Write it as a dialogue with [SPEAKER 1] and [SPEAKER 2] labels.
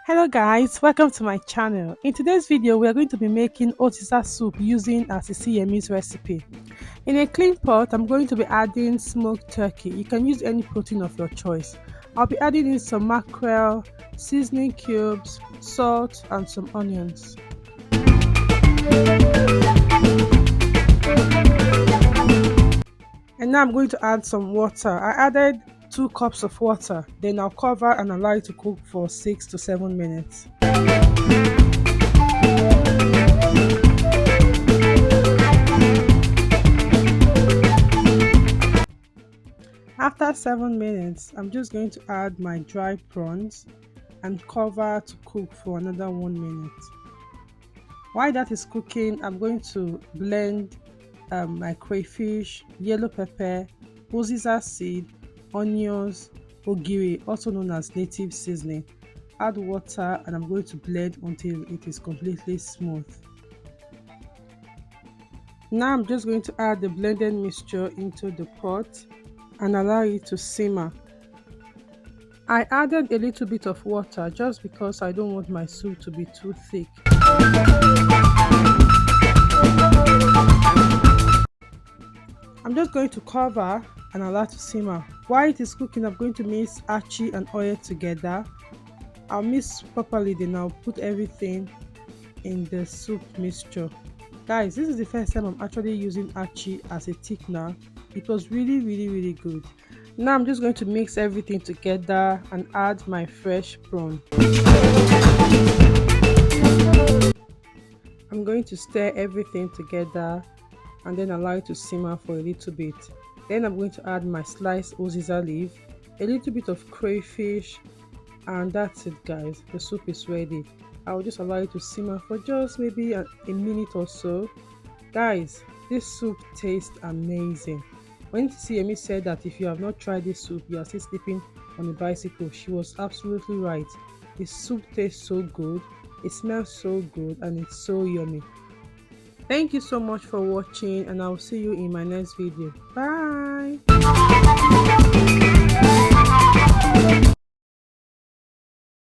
[SPEAKER 1] Hello guys, welcome to my channel. In today's video, we are going to be making Uziza soup using Asisi recipe. In a clean pot, I'm going to be adding smoked turkey. You can use any protein of your choice. I'll be adding in some mackerel, seasoning cubes, salt and some onions. And now I'm going to add some water. I added 2 cups of water. Then I'll cover and allow it to cook for 6 to 7 minutes. After 7 minutes, I'm just going to add my dry prawns and cover to cook for another 1 minute. While that is cooking, I'm going to blend my crayfish, yellow pepper, Uziza seed, onions, ogiri, also known as native seasoning. Add water and I'm going to blend until it is completely smooth. Now I'm just going to add the blended mixture into the pot and allow it to simmer. I added a little bit of water just because I don't want my soup to be too thick. I'm just going to cover and allow it to simmer. While it is cooking, I'm going to mix achi and oil together. I'll mix properly, then I'll put everything in the soup mixture. Guys, this is the first time I'm actually using achi as a thickener. It was really good. Now I'm just going to mix everything together and add my fresh prawn. I'm going to stir everything together and then allow it to simmer for a little bit. Then I'm going to add my sliced Uziza leaf, a little bit of crayfish, and that's it guys. The soup is ready. I'll just allow it to simmer for just maybe a minute or so. Guys, this soup tastes amazing. When Siyemi said that if you have not tried this soup, you are still sleeping on a bicycle, she was absolutely right. The soup tastes so good, it smells so good, and it's so yummy. Thank you so much for watching, and I'll see you in my next video. Bye.